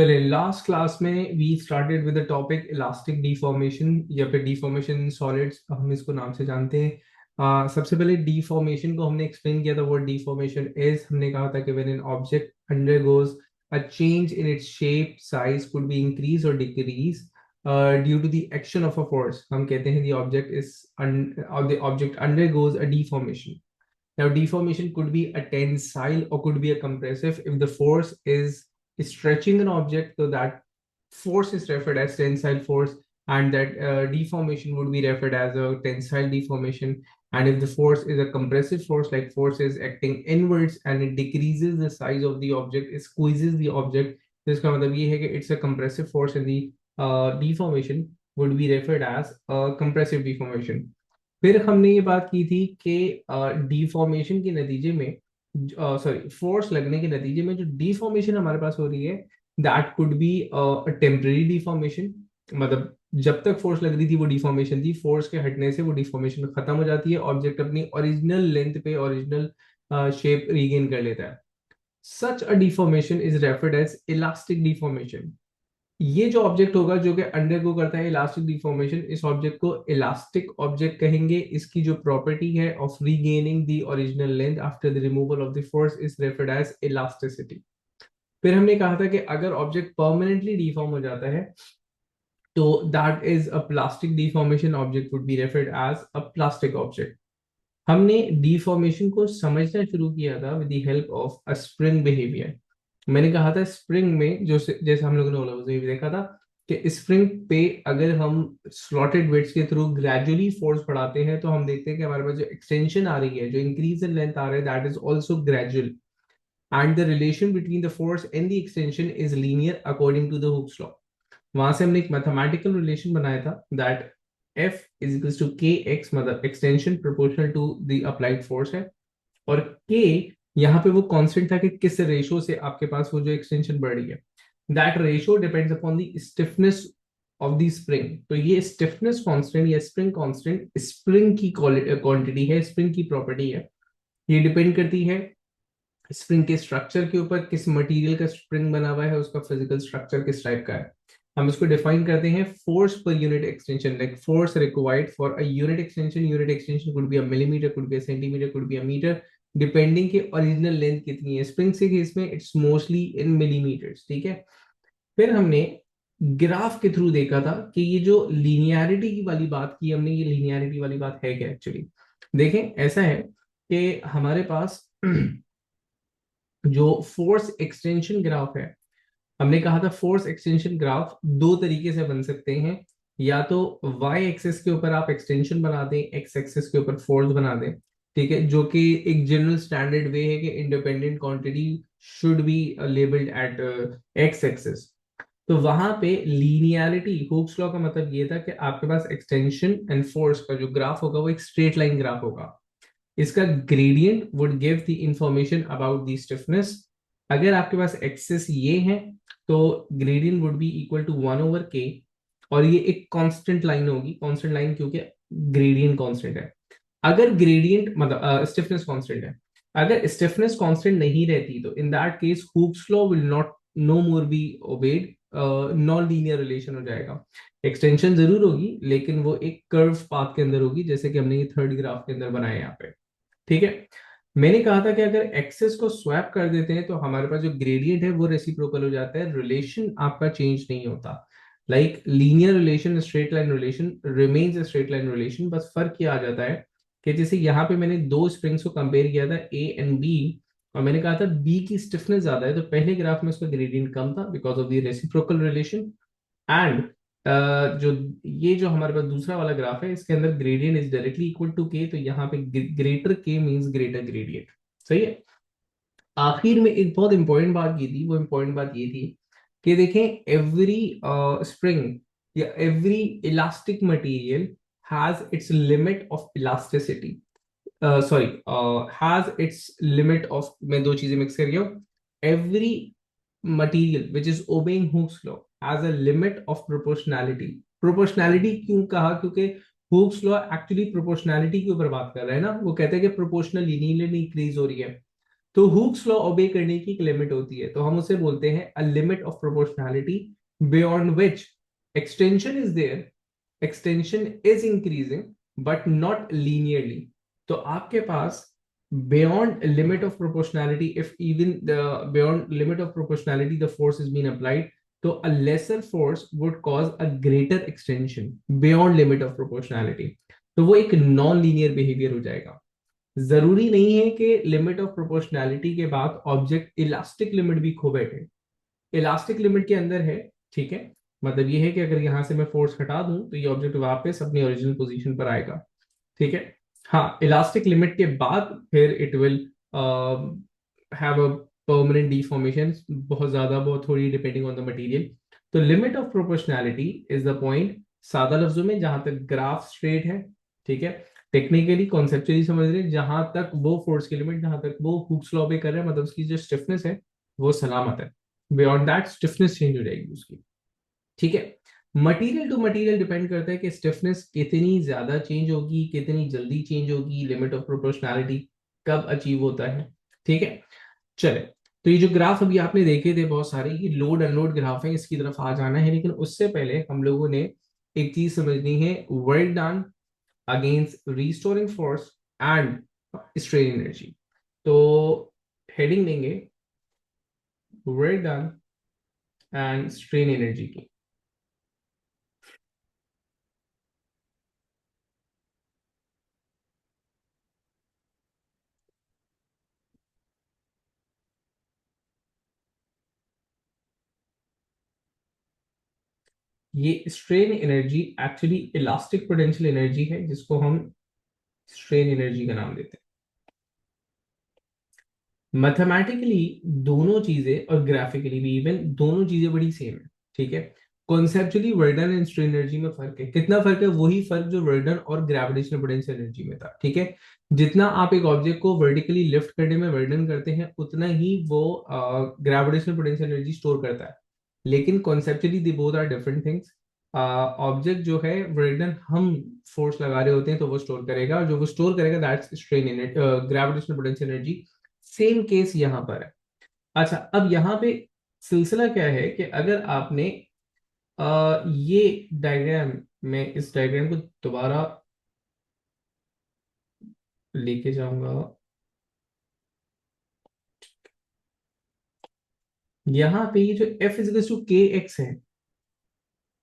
चलिए, last class में we started with the topic elastic deformation या फिर डिफॉर्मेशन इन सॉलिड्स, हम इसको नाम से जानते हैं। सबसे पहले डिफॉर्मेशन को हमने एक्सप्लेन किया था। वो डिफॉर्मेशन इज, हमने कहा था कि when an object undergoes a change in its shape, size could be increase और decrease due to the action of a force, हम कहते हैं the object undergoes a deformation. Now, deformation could be a tensile or could be a compressive. If the force is stretching an object, so that force is referred as tensile force, and that deformation would be referred as a tensile deformation. And if the force is a compressive force, like force is acting inwards and it decreases the size of the object, it squeezes the object, तो इसका मतलब ये है कि it's a compressive force, and the deformation would be referred as a compressive deformation. फिर हमने ये बात की थी कि डिफॉर्मेशन के नतीजे में, सॉरी, फोर्स लगने के नतीजे में जो डिफॉर्मेशन हमारे पास हो रही है, that could be temporary deformation. मतलब जब तक फोर्स लग रही थी वो डिफॉर्मेशन थी, फोर्स के हटने से वो डिफॉर्मेशन खत्म हो जाती है, ऑब्जेक्ट अपनी ओरिजिनल लेंथ पे ओरिजिनल शेप रीगेन कर लेता है. Such a deformation is referred as elastic deformation. ये जो ऑब्जेक्ट होगा जो कि अंडरगो करता है इलास्टिक डिफॉर्मेशन, इस ऑब्जेक्ट को इलास्टिक ऑब्जेक्ट कहेंगे. इसकी जो प्रॉपर्टी है of regaining the original length after the removal of the force is referred as elasticity. फिर हमने कहा था कि अगर ऑब्जेक्ट परमानेंटली डिफॉर्म हो जाता है तो that is a plastic deformation, object would be referred as a plastic object. हमने डिफॉर्मेशन को समझना शुरू किया था with the help of a spring behaviour. मैंने कहा था स्प्रिंग में जो जैसे हम लोगों ने ओला भी देखा था कि स्प्रिंग पे अगर हम स्लॉटेड वेट्स के थ्रू ग्रेजुअली फोर्स बढ़ाते हैं तो हम देखते हैं कि हमारे पास जो एक्सटेंशन आ रही है, जो इंक्रीज इन लेंथ आ रहा है, that is also gradual. And the relation between the force and the extension is linear according to the Hooke's law. वहां से हमने एक मैथमेटिकल रिलेशन बनाया था that F is equals to K X, मतलब extension proportional to the applied force है, और के यहाँ पे वो कांस्टेंट था कि किस रेशो से आपके पास वो जो एक्सटेंशन बढ़ रही है. That ratio depends upon the stiffness of the spring. तो ये स्टिफनेस कांस्टेंट या स्प्रिंग कांस्टेंट स्प्रिंग की क्वांटिटी है, स्प्रिंग की प्रॉपर्टी है. ये डिपेंड करती है स्प्रिंग के स्ट्रक्चर के ऊपर, किस मटेरियल का स्प्रिंग बना हुआ है, उसका फिजिकल स्ट्रक्चर किस टाइप का है. हम इसको डिफाइन करते हैं फोर्स पर unit extension, like force required for a unit extension. Unit extension could be a millimetre, could be a centimetre, could be a metre, depending के ओरिजिनल लेंथ कितनी है. स्प्रिंग से केस में इट्स मोस्टली इन मिलीमीटर्स. ठीक है. फिर हमने graph के थ्रू देखा था कि ये जो लीनियरिटी की वाली बात की हमने, ये लीनियरिटी वाली बात है क्या एक्चुअली. देखें, ऐसा है कि हमारे पास जो फोर्स एक्सटेंशन ग्राफ है, हमने कहा था फोर्स एक्सटेंशन ग्राफ दो तरीके से बन सकते हैं. या तो वाई एक्सिस के ऊपर आप एक्सटेंशन बना दें, एक्स एक्सिस के ऊपर फोर्स बना दें. ठीक है, जो कि एक जनरल स्टैंडर्ड वे है कि independent quantity should be labelled at X axis. तो वहां पे लीनियरिटी, हुक्स लॉ का मतलब ये था कि आपके पास एक्सटेंशन एंड फोर्स का जो ग्राफ होगा वो एक स्ट्रेट लाइन ग्राफ होगा. इसका gradient would give the information about the stiffness. अगर आपके पास एक्सेस ये है तो gradient would be equal to 1/k, और ये एक कांस्टेंट लाइन होगी. कांस्टेंट लाइन क्योंकि ग्रेडियंट कांस्टेंट है. अगर ग्रेडियंट मतलब स्टिफनेस कांस्टेंट है, अगर स्टिफनेस कांस्टेंट नहीं रहती तो in that case Hooke's law will not no more be obeyed, non linear relation हो जाएगा. एक्सटेंशन जरूर होगी लेकिन वो एक कर्व पाथ के अंदर होगी, जैसे कि हमने ये थर्ड ग्राफ के अंदर बनाया यहाँ पे. ठीक है. मैंने कहा था कि अगर एक्सेस को स्वैप कर देते हैं तो हमारे पास जो ग्रेडियंट है वो रेसिप्रोकल हो जाता है, रिलेशन आपका चेंज नहीं होता. Like linear relation, straight line relation remains a straight line relation. बस फर्क क्या आ जाता है कि जैसे यहाँ पे मैंने दो स्प्रिंग्स को कंपेयर किया था, ए एंड बी, और मैंने कहा था बी की स्टिफनेस ज्यादा है, तो पहले ग्राफ में उसका ग्रेडियंट कम था because of the reciprocal relation. And जो ये जो हमारे पास दूसरा वाला ग्राफ है, इसके अंदर gradient is directly equal to K, तो यहाँ पे ग्रेटर के मींस ग्रेटर ग्रेडियंट. सही है. आखिर में एक बहुत इंपॉर्टेंट बात की थी, वो इंपॉर्टेंट बात ये थी कि देखें, एवरी स्प्रिंग या every elastic material has its limit of elasticity. Sorry, has its limit of, मैं दो चीजें मिक्स कर गया हूं. Every material which is obeying Hooke's law has a limit of proportionality. Proportionality क्यों कहा, क्योंकि Hooke's law एक्चुअली प्रोपोर्शनैलिटी के ऊपर बात कर रहा है ना. वो कहते हैं कि प्रोपोर्शनल लीनियरली इंक्रीज हो रही है. तो हुक्स लॉ ओबे करने की एक लिमिट होती है, तो हम उसे बोलते हैं a limit of proportionality beyond which extension is there, extension is increasing but not linearly. तो आपके पास beyond limit of proportionality, if even the beyond limit of proportionality the force is being applied, तो a lesser force would cause a greater extension beyond limit of proportionality। तो वो एक non linear behaviour हो जाएगा। जरूरी नहीं है कि लिमिट ऑफ प्रोपोर्शनैलिटी के बाद ऑब्जेक्ट इलास्टिक लिमिट भी खो बैठे। इलास्टिक लिमिट के अंदर है, ठीक है, मतलब ये है कि अगर यहां से मैं फोर्स हटा दूं तो ये ऑब्जेक्ट वापस अपनी ओरिजिनल पोजीशन पर आएगा, ठीक है। हाँ, इलास्टिक लिमिट के बाद फिर it will have a permanent deformation, बहुत ज्यादा, बहुत थोड़ी, डिपेंडिंग ऑन द मटेरियल। तो limit of proportionality is the point, सादा लफ्जों में, जहां तक ग्राफ स्ट्रेट है, ठीक है, टेक्निकली कॉन्सेप्चुअली समझ रहे हैं, जहां तक वो फोर्स की लिमिट, जहां तक वो हुक्स लॉ पे कर रहे हैं, मतलब उसकी जो स्टिफनेस है वो सलामत है। बियॉन्ड दैट स्टिफनेस चेंज हो जाएगी उसकी, ठीक है। मटेरियल टू मटेरियल डिपेंड करता है कि स्टिफनेस कितनी ज्यादा चेंज होगी, कितनी जल्दी चेंज होगी, लिमिट ऑफ प्रोपोर्शनैलिटी कब अचीव होता है, ठीक है। चले, तो ये जो ग्राफ अभी आपने देखे थे बहुत सारे, ये लोड अनलोड ग्राफ है, इसकी तरफ आ जाना है, लेकिन उससे पहले हम लोगों ने एक चीज समझनी है, work done against restoring force and strain energy. तो हेडिंग देंगे work done and strain energy की। ये strain energy actually elastic potential energy है, जिसको हम स्ट्रेन एनर्जी का नाम देते हैं। मैथमेटिकली दोनों चीजें और ग्राफिकली भी इवन दोनों चीजें बड़ी सेम है, ठीक है। कॉन्सेप्चुअली वर्डन एंड स्ट्रेन एनर्जी में फर्क है, कितना फर्क है, वही फर्क जो वर्डन और ग्रेविटेशनल पोटेंशियल एनर्जी में था, ठीक है। जितना आप एक ऑब्जेक्ट को वर्टिकली लिफ्ट करने में वर्डन करते हैं, उतना ही वो ग्रेविटेशनल पोटेंशियल एनर्जी स्टोर करता है। लेकिन conceptually the both are different things. Object जो है वर्डन हम फोर्स लगा रहे होते हैं तो वो स्टोर करेगा, और जो वो स्टोर करेगा that's strain energy, gravitational potential energy. Same case यहाँ पर है। अच्छा, अब यहाँ पे सिलसिला क्या है कि अगर आपने ये डायग्राम, मैं इस डायग्राम को दोबारा लेके जाऊंगा। यहाँ पे ये जो F is to K x है,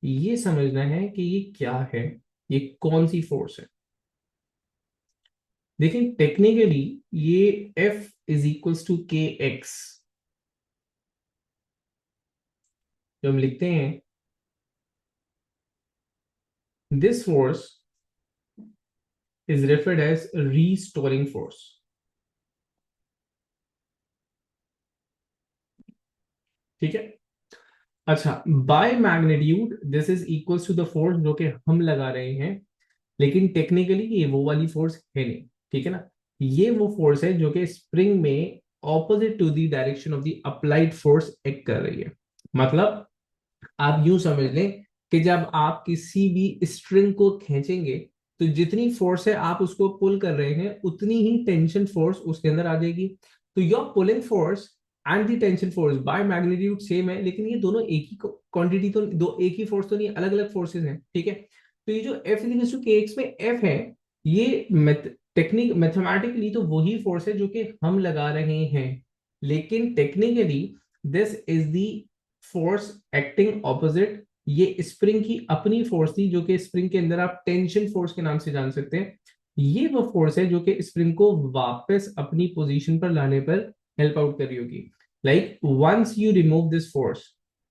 ये समझना है कि ये क्या है, ये कौन सी फोर्स है। देखिए टेक्निकली ये F is equals to K X, जो हम लिखते हैं, this force is referred as restoring force, ठीक है। अच्छा, by magnitude this is equals to the force जो कि हम लगा रहे हैं, लेकिन टेक्निकली ये वो वाली फोर्स है नहीं, ठीक है ना। ये वो फोर्स है जो कि स्प्रिंग में opposite to the direction of the applied force act कर रही है। मतलब आप यूं समझ लें कि जब आप किसी भी स्ट्रिंग को खींचेंगे, तो जितनी फोर्स है आप उसको पुल कर रहे हैं, उतनी ही टेंशन फोर्स उसके अंदर आ जाएगी। तो your pulling force and the tension force by magnitude same है, लेकिन ये दोनों एक ही क्वांटिटी, तो दो एक ही फोर्स तो नहीं, अलग अलग फोर्सेस हैं, ठीक है। तो ये जो F is to K x में एफ है, ये टेक्निक मैथमेटिकली तो वही फोर्स है जो कि हम लगा रहे हैं, लेकिन technically this is the force acting opposite. ये स्प्रिंग की अपनी फोर्स थी, जो कि स्प्रिंग के अंदर आप टेंशन फोर्स के नाम से जान सकते हैं। ये वो फोर्स है जो कि स्प्रिंग को वापस अपनी पोजीशन पर लाने पर हेल्प आउट कर रही होगी। Like once you remove this force,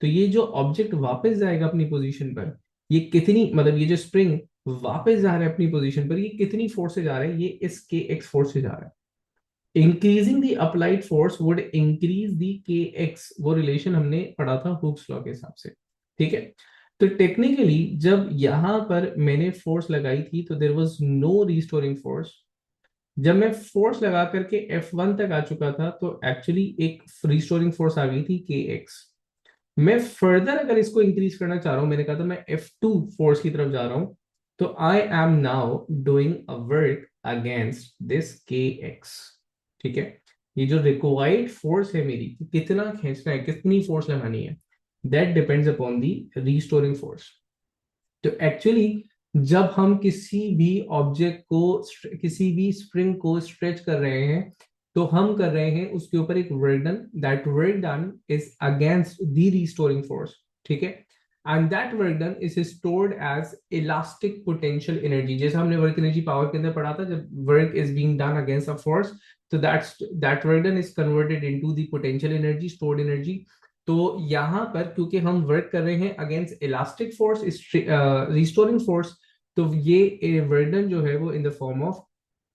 तो ये जो ऑब्जेक्ट वापस जाएगा अपनी पोजीशन पर, ये कितनी, मतलब ये जो स्प्रिंग वापस जा रहा है अपनी पोजीशन पर, ये कितनी फोर्स से जा रहा है, ये इस के एक्स फोर्स से जा रहा है। Increasing the applied force would increase the के एक्स, वो रिलेशन हमने पढ़ा था हुक्स लॉ के हिसाब से, ठीक है। तो टेक्निकली जब यहां पर मैंने फोर्स लगाई थी तो there was no restoring force. जब मैं फोर्स लगा करके F1 तक आ चुका था, तो एक्चुअली एक रिस्टोरिंग फोर्स आ गई थी के एक्स। मैं फर्दर अगर इसको इंक्रीज करना चाह रहा हूं, मैंने कहा था मैं F2 फोर्स की तरफ जा रहा हूं, तो I am now doing a work against this के एक्स, ठीक है। ये जो रिक्वायर्ड फोर्स है मेरी, कितना खींचना है, कितनी फोर्स लगानी है, that depends upon the restoring force. तो एक्चुअली जब हम किसी भी ऑब्जेक्ट को, किसी भी स्प्रिंग को स्ट्रेच कर रहे हैं, तो हम कर रहे हैं उसके ऊपर एक work done, that work done is against the restoring force, ठीक है। And that work done is stored as elastic potential energy. जैसे हमने वर्क एनर्जी पावर के अंदर पढ़ा था, जब work is being done against a force, तो that work done is converted into the potential energy, stored energy. तो यहाँ पर क्योंकि हम वर्क कर रहे हैं against elastic force, restoring force, तो ये वर्डन जो है वो in the form of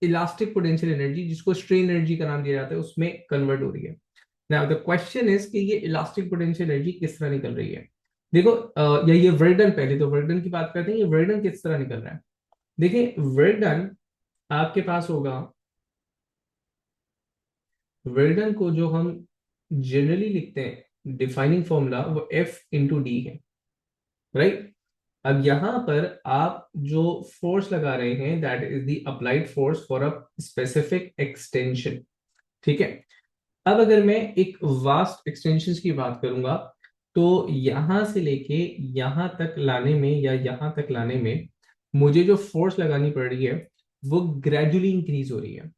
elastic potential energy, जिसको स्ट्रेन एनर्जी का नाम दिया जाता है, उसमें कन्वर्ट हो रही है। नाउ द क्वेश्चन इज कि ये इलास्टिक पोटेंशियल एनर्जी किस तरह निकल रही है। देखो, या ये वर्डन, पहले तो वर्डन की बात करते हैं, ये वर्डन किस तरह निकल रहा है। देखिए, वर्डन आपके पास होगा, वर्डन को जो हम जनरली लिखते हैं डिफाइनिंग फॉर्मूला, वो एफ इंटू डी है, राइट। अब यहां पर आप जो फोर्स लगा रहे हैं, that is the applied force for a specific extension, ठीक है। अब अगर मैं एक वास्ट एक्सटेंशन की बात करूंगा, तो यहां से लेके यहां तक लाने में, या यहां तक लाने में मुझे जो फोर्स लगानी पड़ रही है, वो ग्रेजुअली इंक्रीज हो रही है।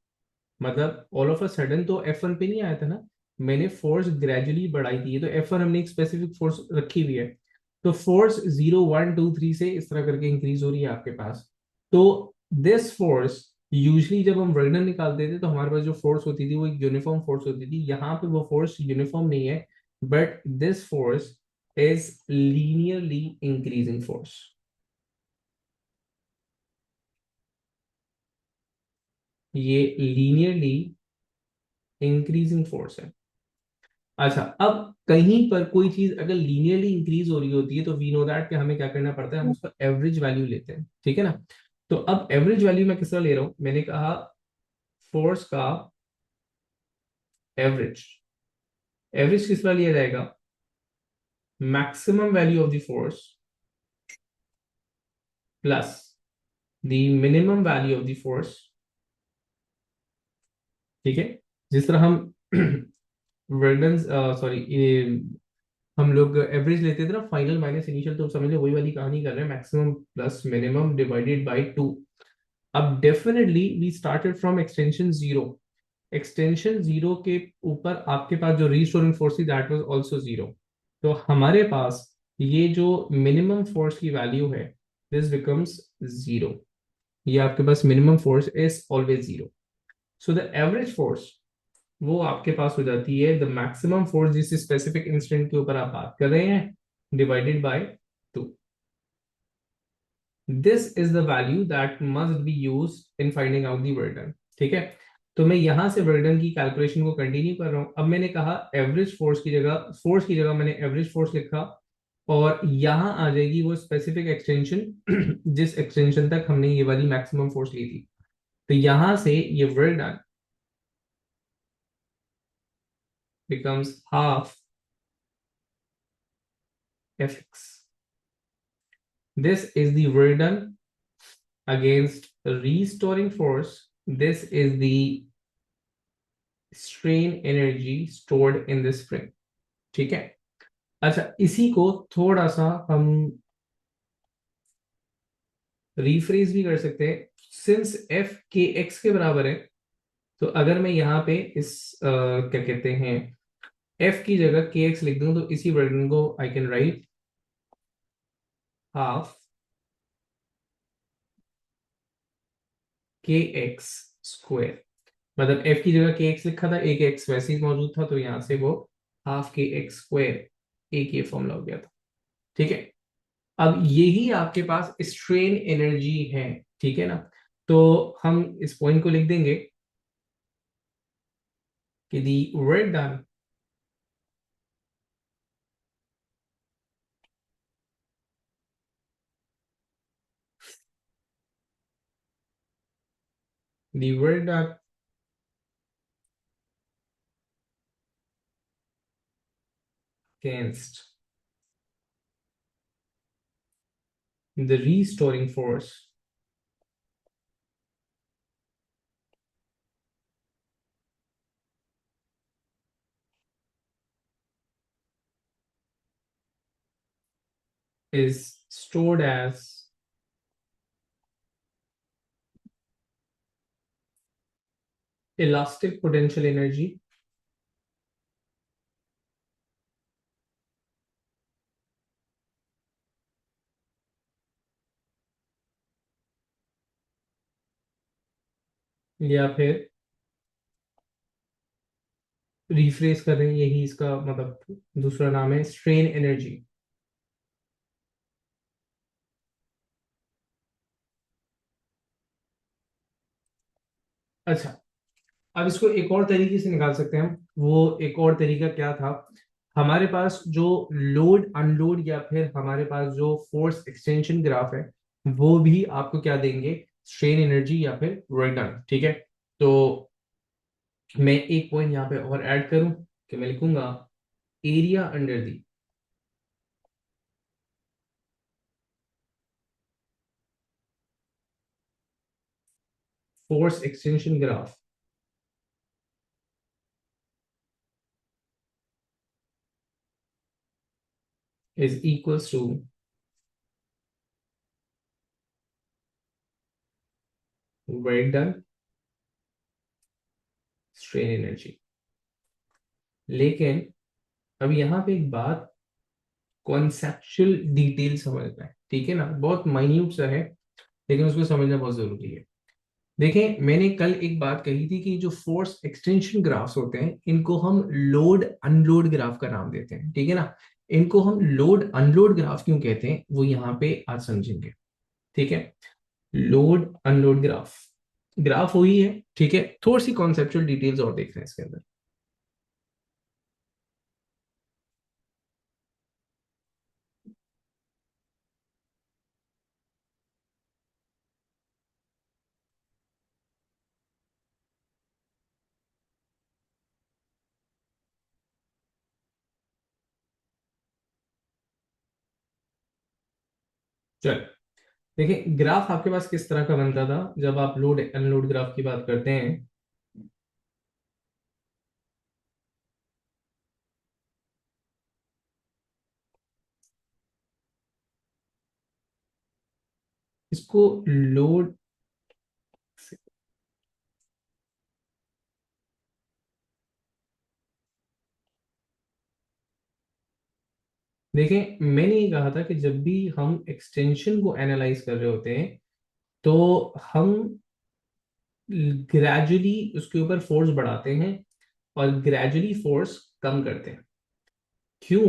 मतलब ऑल ऑफ अ सडन तो F1 पे नहीं आया था ना, मैंने फोर्स ग्रेजुअली बढ़ाई थी। तो F1 हमने एक स्पेसिफिक फोर्स रखी हुई है, तो फोर्स 0 1 2 3 से इस तरह करके इंक्रीज हो रही है आपके पास। तो दिस फोर्स, यूजली जब हम वर्डन निकालते थे, तो हमारे पास जो फोर्स होती थी वो एक यूनिफॉर्म फोर्स होती थी। यहाँ पे वो फोर्स यूनिफॉर्म नहीं है, but this force is linearly increasing force. ये लीनियरली इंक्रीजिंग फोर्स है। अच्छा, अब कहीं पर कोई चीज अगर लीनियरली इंक्रीज हो रही होती है, तो वी नो दैट कि हमें क्या करना पड़ता है, हम उसका एवरेज वैल्यू लेते हैं, ठीक है ना। तो अब एवरेज वैल्यू मैं किस तरह ले रहा हूं, मैंने कहा फोर्स का एवरेज, एवरेज किस तरह लिया जाएगा, maximum value of the force plus the minimum value of the force, ठीक है। जिस तरह हम वर्डन, सॉरी, हम लोग एवरेज लेते थे ना, फाइनल माइनस इनिशियल, तो समझ लो वही वाली कहानी कर रहे हैं, maximum plus minimum divided by 2। अब definitely we started from extension zero, extension zero के ऊपर आपके पास जो रीस्टोरिंग फोर्स थी, दैट वाज आल्सो जीरो। तो हमारे पास ये जो मिनिमम फोर्स की वैल्यू है, दिस बिकम्स जीरो। ये आपके पास minimum force is always zero. So the average force, वो आपके पास हो जाती है द मैक्सिमम फोर्स जिस स्पेसिफिक इंस्टेंट के ऊपर आप बात कर रहे हैं, divided by 2। This is the value that must be use in finding out the work done, ठीक है। तो मैं यहां से वर्क डन की कैलकुलेशन को कंटिन्यू कर रहा हूं। अब मैंने कहा एवरेज फोर्स की जगह, फोर्स की जगह मैंने एवरेज फोर्स लिखा, और यहां आ जाएगी वो स्पेसिफिक एक्सटेंशन जिस एक्सटेंशन तक हमने ये वाली मैक्सिमम फोर्स ली थी। तो यहां से ये work done becomes half Fx. This is the work done against restoring force. This is the strain energy stored in the spring. ठीक है। अच्छा, इसी को थोड़ा सा हम रिफ्रेज भी कर सकते हैं। सिंस F के x के बराबर है, तो अगर मैं यहाँ पे इस क्या कहते हैं, F की जगह के एक्स लिख दूं, तो इसी वर्डन को आई कैन राइट हाफ के एक्स स्क्वायर। मतलब एफ की जगह के एक्स लिखा था, एक एक्स वैसे ही मौजूद था, तो यहां से वो हाफ के एक्स स्क्वायर, एक ये फॉर्मूला हो गया था, ठीक है। अब यही आपके पास स्ट्रेन एनर्जी है, ठीक है ना। तो हम इस पॉइंट को लिख देंगे कि दी work done, the work done against the restoring force is stored as elastic potential energy या फिर रिफ्रेश कर रहे हैं, यही इसका मतलब दूसरा नाम है स्ट्रेन एनर्जी। अच्छा, अब इसको एक और तरीके से निकाल सकते हैं हम। वो एक और तरीका क्या था, हमारे पास जो लोड अनलोड या फिर हमारे पास जो फोर्स एक्सटेंशन ग्राफ है वो भी आपको क्या देंगे, स्ट्रेन एनर्जी या फिर वर्क डन। ठीक है, तो मैं एक पॉइंट यहाँ पे और ऐड करूं कि मैं लिखूंगा area under the force extension graph is equals to work done strain energy. लेकिन अब यहाँ पे एक बात, कॉन्सेप्चुअल डिटेल समझना है, ठीक है ना, बहुत माइन्यूट सा है लेकिन उसको समझना बहुत जरूरी है। देखें, मैंने कल एक बात कही थी कि जो फोर्स एक्सटेंशन ग्राफ्स होते हैं इनको हम लोड अनलोड ग्राफ का नाम देते हैं, ठीक है ना। इनको हम लोड अनलोड ग्राफ क्यों कहते हैं वो यहाँ पे आज समझेंगे। ठीक है, लोड अनलोड ग्राफ, ग्राफ वही है, ठीक है, थोड़ी सी कॉन्सेप्चुअल डिटेल्स और देख रहे हैं इसके अंदर। चल, देखिए ग्राफ आपके पास किस तरह का बनता था जब आप लोड अनलोड ग्राफ की बात करते हैं। इसको लोड, देखें मैंने ये कहा था कि जब भी हम एक्सटेंशन को एनालाइज कर रहे होते हैं तो हम ग्रेजुअली उसके ऊपर फोर्स बढ़ाते हैं और ग्रेजुअली फोर्स कम करते हैं। क्यों?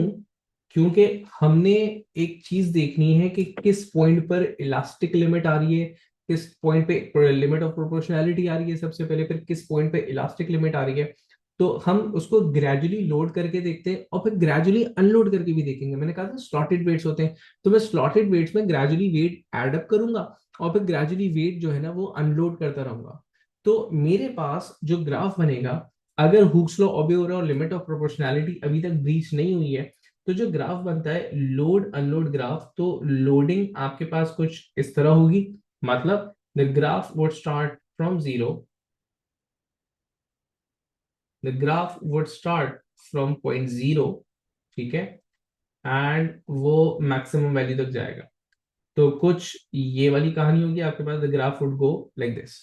क्योंकि हमने एक चीज देखनी है कि किस पॉइंट पर इलास्टिक लिमिट आ रही है, किस पॉइंट पे लिमिट ऑफ प्रोपोर्शनैलिटी आ रही है सबसे पहले, फिर किस पॉइंट पे इलास्टिक लिमिट आ रही है। तो हम उसको ग्रेजुअली लोड करके देखते हैं और फिर ग्रेजुअली अनलोड करके भी देखेंगे। मैंने कहा था स्लॉटेड वेट्स होते हैं, तो मैं स्लॉटेड वेट्स में ग्रेजुअली वेट एड अप करूंगा और फिर ग्रेजुअली वेट जो है ना वो अनलोड करता रहूंगा। तो मेरे पास जो ग्राफ बनेगा, अगर हुक्स लॉ ओबे हो रहा है और लिमिट ऑफ प्रोपोर्शनैलिटी अभी तक ब्रीच नहीं हुई है, तो जो ग्राफ बनता है लोड अनलोड ग्राफ, तो लोडिंग आपके पास कुछ इस तरह होगी। मतलब the graph would start from zero, the graph would start from point zero, ठीक है, एंड वो मैक्सिमम वैल्यू तक जाएगा। तो कुछ ये वाली कहानी होगी आपके पास, the graph would go like this.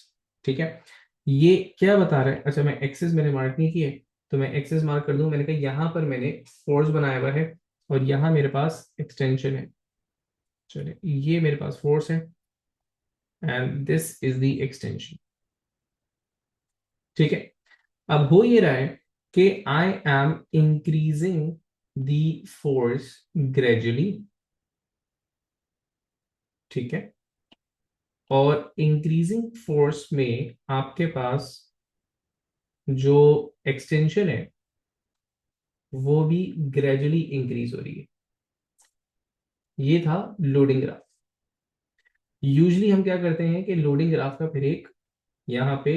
ठीक है, ये क्या बता रहा है, अच्छा मैं एक्सेस मैंने मार्क नहीं किए, तो मैं एक्सेस मार्क कर दूं। मैंने कहा यहां पर मैंने फोर्स बनाया हुआ है और यहां मेरे पास एक्सटेंशन है। चलिए, ये मेरे पास फोर्स है and this is the extension. ठीक है, अब हो ये रहा है कि I am increasing the force gradually, ठीक है, और इंक्रीजिंग फोर्स में आपके पास जो एक्सटेंशन है वो भी ग्रेजुअली इंक्रीज हो रही है। ये था लोडिंग ग्राफ। यूजली हम क्या करते हैं कि लोडिंग ग्राफ का फिर एक यहाँ पे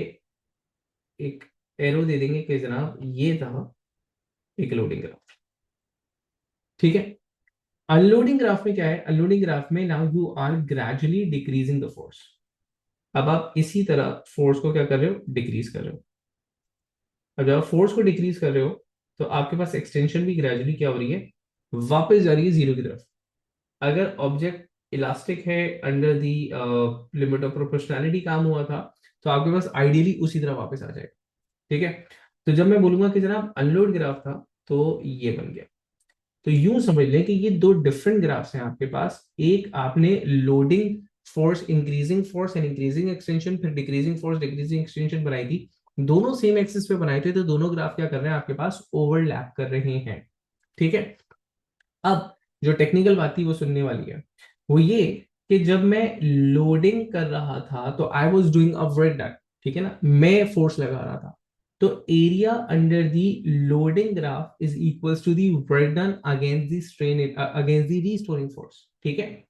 एक एरो दे देंगे कि जनाब ये था एक लोडिंग ग्राफ। ठीक है, अनलोडिंग ग्राफ में क्या है, अनलोडिंग ग्राफ में now you are gradually decreasing the force. अब आप इसी तरह फोर्स को क्या कर रहे हो, डिक्रीज कर रहे हो। अब जब आप फोर्स को डिक्रीज कर रहे हो तो आपके पास एक्सटेंशन भी ग्रेजुअली क्या हो रही है, वापस जा रही है जीरो की तरफ। अगर ऑब्जेक्ट इलास्टिक है, under the limit of proportionality काम हुआ था, तो आपके पास आइडियली उसी तरह वापस आ जाएगा। ठीक है, तो जब मैं बोलूंगा कि जनाब अनलोड ग्राफ था, तो ये बन गया। तो यूं समझ लें कि ये दो डिफरेंट ग्राफ्स हैं आपके पास। एक आपने loading force, increasing force and increasing extension, फिर डिक्रीजिंग फोर्स डिक्रीजिंग एक्सटेंशन बनाई थी। दोनों सेम एक्सिस पे बनाए थे, तो दोनों ग्राफ क्या कर रहे हैं आपके पास, ओवरलैप कर रहे हैं। ठीक है, अब जो टेक्निकल बात थी वो सुनने वाली है, वो ये कि जब मैं लोडिंग कर रहा था तो I was doing a work done. ठीक है ना, मैं फोर्स लगा रहा था, तो area under the loading graph is equals to the work done against the strain, against the restoring force. ठीक है,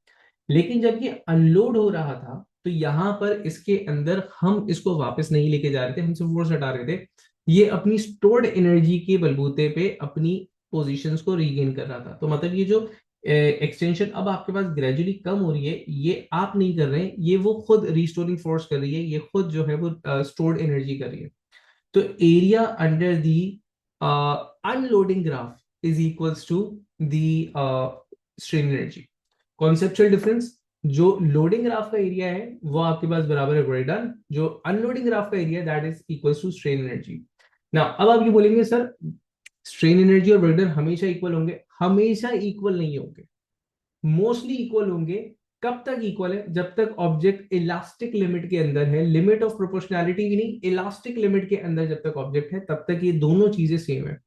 लेकिन जब ये अनलोड हो रहा था, तो यहां पर इसके अंदर हम इसको वापस नहीं लेके जा रहे थे, हम सिर्फ फोर्स हटा रहे थे। ये अपनी स्टोर्ड एनर्जी के बलबूते पे अपनी पोजीशंस को रीगेन कर रहा था। तो मतलब ये जो एक्सटेंशन अब आपके पास ग्रेजुअली कम हो रही है, ये आप नहीं कर रहे हैं, ये वो खुद रिस्टोरिंग फोर्स कर रही है, ये खुद जो है वो स्टोर्ड एनर्जी कर रही है। तो area under the unloading graph is equals to the strain energy. Conceptual difference, जो लोडिंग ग्राफ का एरिया है वो आपके पास बराबर है वर्क डन, जो अनलोडिंग ग्राफ का area that is equals to strain energy. ना अब आप ये बोलेंगे सर स्ट्रेन एनर्जी और वर्क डन हमेशा इक्वल होंगे? हमेशा इक्वल नहीं होंगे, मोस्टली इक्वल होंगे। कब तक इक्वल है? जब तक ऑब्जेक्ट इलास्टिक लिमिट के अंदर है, लिमिट ऑफ प्रोपोर्शनैलिटी भी नहीं, इलास्टिक लिमिट के अंदर जब तक ऑब्जेक्ट है, तब तक ये दोनों चीजें सेम है।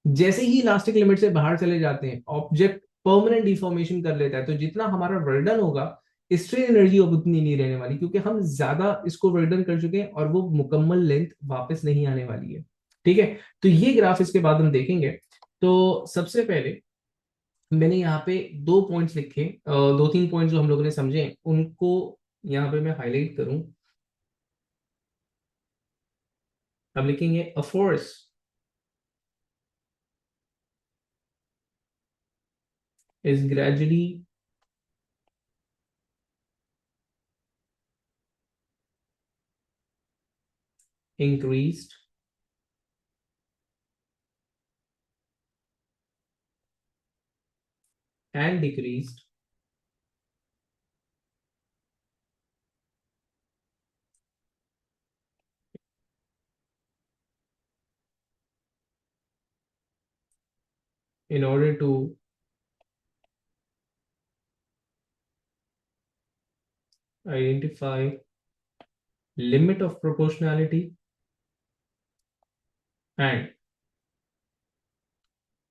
जैसे ही इलास्टिक लिमिट से बाहर चले जाते हैं, ऑब्जेक्ट परमानेंट डिफॉर्मेशन कर लेता है, तो जितना हमारा वर्डन होगा, स्ट्रेन एनर्जी अब उतनी नहीं रहने वाली, क्योंकि हम ज्यादा इसको वर्डन कर चुके हैं और वो मुकम्मल लेंथ वापस नहीं आने वाली है। ठीक है, तो ये ग्राफ इसके बाद हम देखेंगे। तो सबसे पहले मैंने यहाँ पे दो पॉइंट्स लिखे, दो तीन पॉइंट्स जो हम लोगों ने समझे उनको यहाँ पे मैं हाईलाइट करूं। अब लिखेंगे a force is gradually increased and decreased in order to identify limit of proportionality and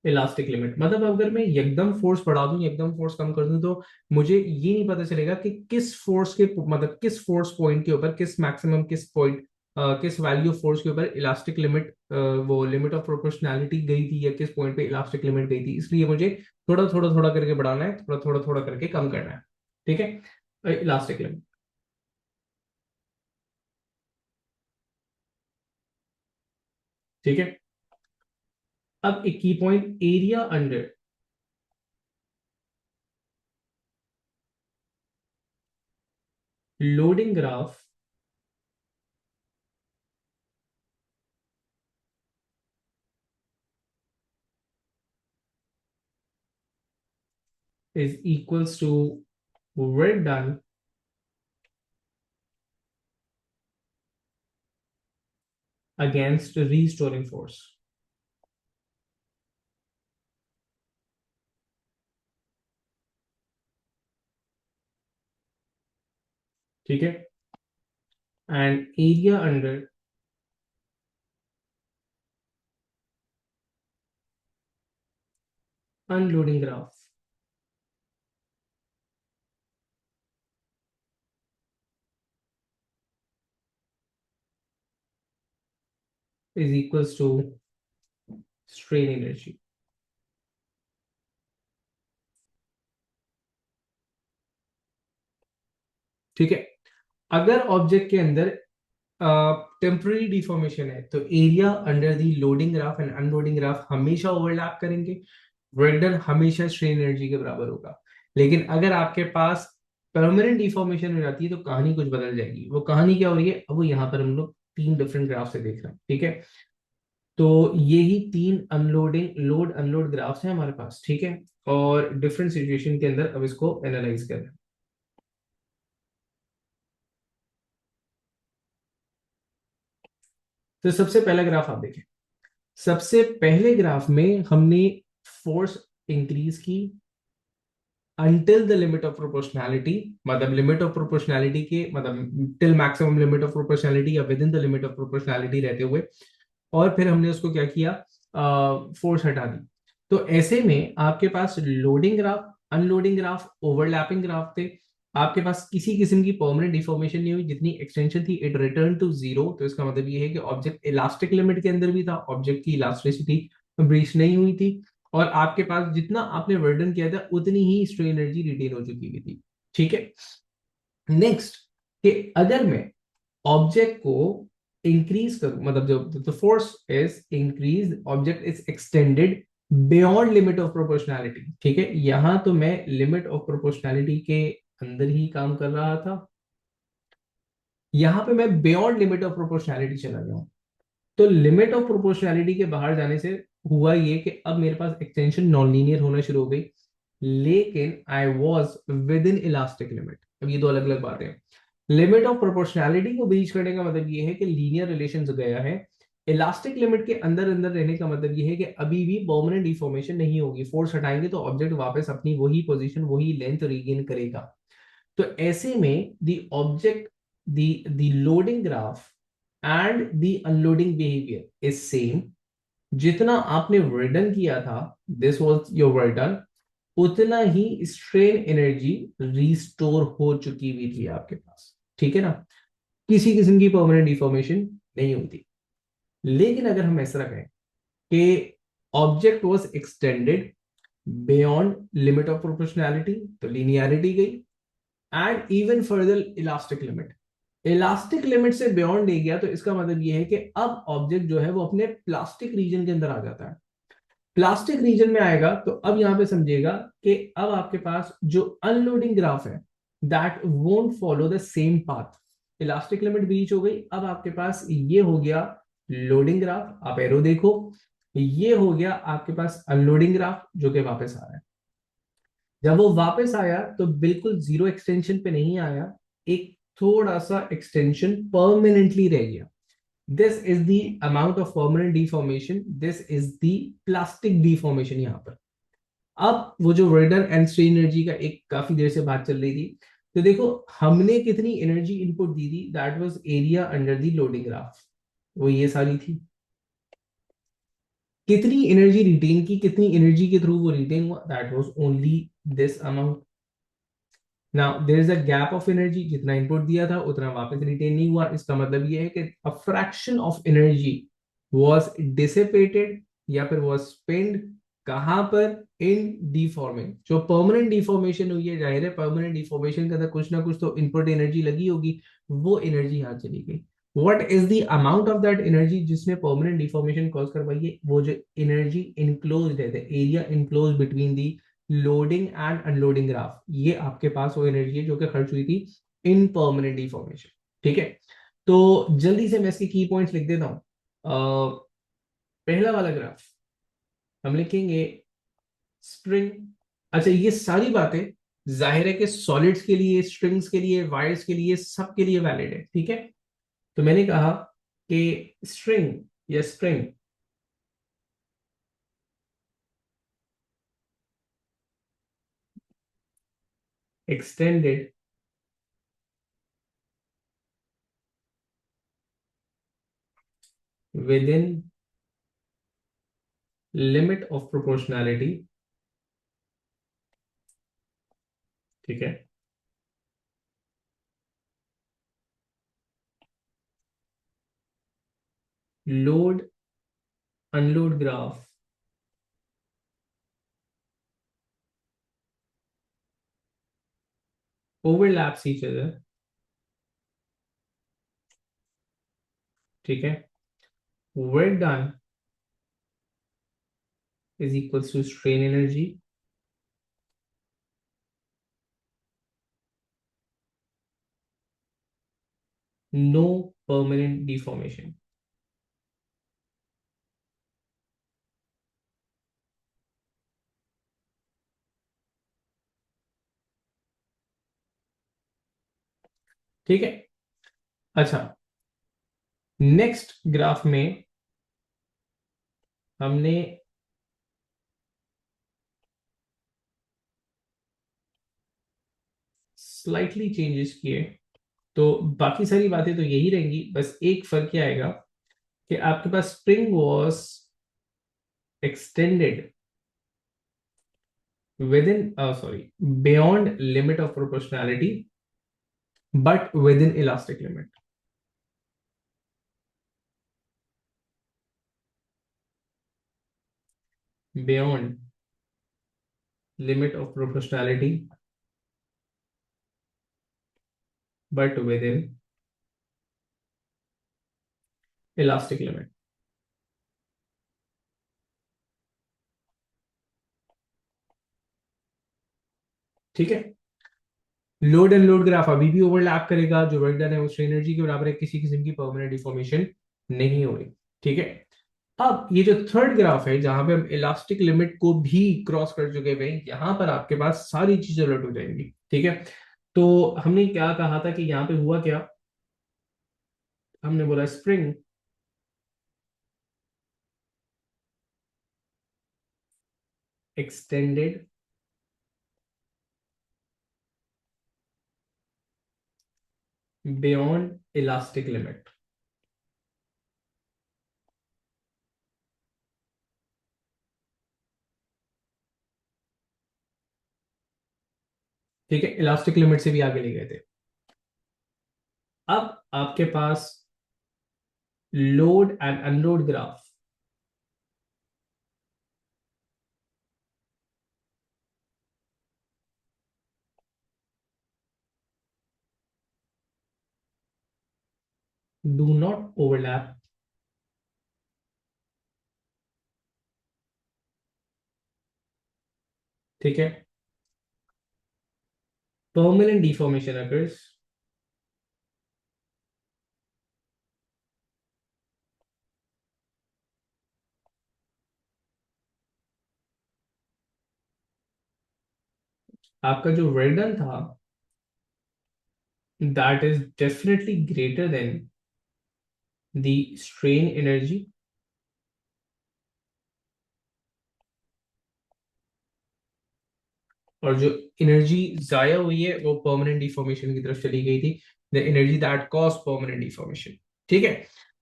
elastic limit. मतलब अगर मैं एकदम फोर्स बढ़ा दूं, एकदम फोर्स कम कर दूं, तो मुझे ये नहीं पता चलेगा कि किस फोर्स के, मतलब किस फोर्स पॉइंट के ऊपर, किस मैक्सिमम, किस पॉइंट, किस वैल्यू ऑफ फोर्स के ऊपर इलास्टिक लिमिट, वो लिमिट ऑफ प्रोपोर्शनैलिटी गई थी, या किस पॉइंट पे इलास्टिक लिमिट गई थी। इसलिए मुझे थोड़ा थोड़ा थोड़ा करके बढ़ाना है, थोड़ा थोड़ा थोड़ा करके कम करना है। ठीक है, इलास्टिक लिमिट। ठीक है, अब एक की point, area under loading graph is equals to work done against restoring force। ठीक है, and area under unloading graph is equals to strain energy. ठीक है, अगर ऑब्जेक्ट के अंदर टेम्पररी डिफॉर्मेशन है, तो area under the loading graph and unloading graph हमेशा ओवरलैप करेंगे, वर्क डन हमेशा स्ट्रेन एनर्जी के बराबर होगा। लेकिन अगर आपके पास परमानेंट डिफॉर्मेशन हो जाती है, तो कहानी कुछ बदल जाएगी। वो कहानी क्या हो रही है, अब वो यहाँ पर हम लोग तीन डिफरेंट ग्राफ से देख रहे हैं। ठीक है, तो यही तीन अनलोडिंग लोड अनलोड ग्राफ्स हैं हमारे पास, ठीक है। और डिफरेंट सिचुएशन के अंदर अब इसको एनालाइज करें। तो सबसे पहला ग्राफ आप देखें। सबसे पहले ग्राफ में हमने फोर्स इंक्रीज की until the limit of proportionality, मतलब लिमिट ऑफ प्रोपोर्शनैलिटी के मतलब till maximum limit of proportionality या within the limit of proportionality रहते हुए, और फिर हमने उसको क्या किया, फोर्स हटा दी। तो ऐसे में आपके पास loading graph, unloading graph, overlapping graph थे। आपके पास किसी किस्म की परमानेंट डिफॉर्मेशन नहीं हुई, जितनी एक्सटेंशन थी इट रिटर्न टू जीरो। तो इसका मतलब ये है कि ऑब्जेक्ट इलास्टिक लिमिट के अंदर भी था, ऑब्जेक्ट की इलास्टिसिटी ब्रीच नहीं हुई थी, और आपके पास जितना आपने वर्डन किया था उतनी ही स्ट्रेन एनर्जी रिटेन हो चुकी हुई थी, ठीक है। नेक्स्ट, कि अगर मैं ऑब्जेक्ट को इंक्रीज करूं, मतलब जो the force is increase, object is extended beyond limit of proportionality, ठीक है। यहां तो मैं लिमिट ऑफ प्रोपोर्शनैलिटी के अंदर ही काम कर रहा था, यहां पे मैं बियॉन्ड लिमिट ऑफ प्रोपोर्शनैलिटी चला गया हूं। तो लिमिट ऑफ प्रोपोर्शनैलिटी के बाहर जाने से हुआ ये कि अब मेरे पास एक्सटेंशन नॉन लीनियर होना शुरू हो गई, लेकिन I was with in elastic limit. अब ये दो अलग अलग बातें हैं। लिमिट ऑफ प्रोपोर्शनैलिटी को ब्रीच करने का मतलब ये है कि लीनियर रिलेशन गया है। इलास्टिक लिमिट के अंदर अंदर रहने का मतलब ये है कि अभी भी परमानेंट डिफॉर्मेशन नहीं होगी, फोर्स हटाएंगे तो ऑब्जेक्ट वापस अपनी वही पोजीशन वही लेंथ रिगेन करेगा। तो ऐसे में the object, the loading graph and the unloading behaviour is same. जितना आपने वर्डन किया था, दिस वाज योर वर्डन, उतना ही स्ट्रेन एनर्जी रिस्टोर हो चुकी हुई थी आपके पास, ठीक है ना। किसी किस्म की परमानेंट डिफॉर्मेशन नहीं होती। लेकिन अगर हम ऐसा कहें कि object was extended beyond limit of proportionality, तो लीनियरिटी गई, and even further elastic limit, elastic limit से बियॉन्ड ले गया, तो इसका मतलब यह है कि अब ऑब्जेक्ट जो है वो अपने प्लास्टिक रीजन के अंदर आ जाता है। प्लास्टिक रीजन में आएगा तो अब यहां पे समझिएगा कि अब आपके पास जो अनलोडिंग ग्राफ है that won't follow the same path. Elastic limit बीच हो गई, अब आपके पास ये हो गया लोडिंग ग्राफ, आप एरो देखो, ये हो गया आपके पास अनलोडिंग ग्राफ जो कि वापस आ रहा है। जब वो वापस आया तो बिल्कुल जीरो एक्सटेंशन पे नहीं आया, एक थोड़ा सा एक्सटेंशन परमानेंटली रह गया। This is the amount of permanent deformation, this is the plastic deformation यहां पर। अब वो जो वर्डन एंड स्ट्रेन एनर्जी का एक काफी देर से बात चल रही थी, तो देखो हमने कितनी एनर्जी इनपुट दी थी, that was area under the loading graph, वो ये सारी थी। कितनी एनर्जी रिटेन की, कितनी एनर्जी के थ्रू वो रिटेन हुआ, that was only this amount. Now there is a gap of energy, जितना इनपुट दिया था उतना वापस रिटेन नहीं हुआ। इसका मतलब ये है कि a fraction of energy was dissipated या फिर वाज स्पेंड, कहां पर, इन डिफॉर्मिंग। जो परमानेंट डिफॉर्मेशन हुई है, जाहिर है परमानेंट डिफॉर्मेशन के अंदर कुछ ना कुछ तो इनपुट एनर्जी लगी होगी, वो एनर्जी यहां चली गई। What is the amount of that energy जिसने परमानेंट डिफॉर्मेशन कॉज करवाई है, वो जो एनर्जी इनक्लोज है, area enclose between the loading and unloading graph, ये आपके पास वो एनर्जी है जो कि खर्च हुई थी इन परमानेंट डिफॉर्मेशन, ठीक है। तो जल्दी से मैं इसके की पॉइंट्स लिख देता हूं। पहला वाला ग्राफ हम लिखेंगे स्ट्रिंग। अच्छा, ये सारी बातें जाहिर है कि सॉलिड्स के लिए, स्ट्रिंग्स के लिए, वायर्स के लिए, सबके लिए वैलिड है, ठीक है। तो मैंने कहा कि स्ट्रिंग या spring extended within limit of proportionality, ठीक है। Load unload graph overlaps each other, ठीक है। work done is equals to strain energy, no permanent deformation, ठीक है। अच्छा, नेक्स्ट ग्राफ में हमने स्लाइटली चेंजेस किए, तो बाकी सारी बातें तो यही रहेंगी, बस एक फर्क क्या आएगा कि आपके पास spring was extended within sorry beyond limit of proportionality but within elastic limit. Beyond limit of proportionality but within elastic limit. ठीक है। लोड एंड लोड ग्राफ अभी भी ओवरलैप करेगा, जो वर्क डन है वो स्ट्रेन एनर्जी के बराबर है, किसी किस्म की परमानेंट डिफॉर्मेशन नहीं हो रही। ठीक है। अब ये जो थर्ड ग्राफ है जहां पे हम इलास्टिक लिमिट को भी क्रॉस कर चुके हुए हैं, यहां पर आपके पास सारी चीजें उलट हो जाएंगी। ठीक है। तो हमने क्या कहा था कि यहाँ पे हुआ क्या, हमने बोला spring extended beyond elastic limit. ठीक है, इलास्टिक लिमिट से भी आगे ले गए थे। अब आपके पास load and unload graph, do not overlap. ठीक है। परमानेंट डिफॉर्मेशन अकर्स आपका जो वर्डन था that is definitely greater than the strain energy, और जो एनर्जी जाया हुई है वो परमानेंट डिफॉर्मेशन की तरफ चली गई थी, the energy that cause permanent deformation. ठीक है।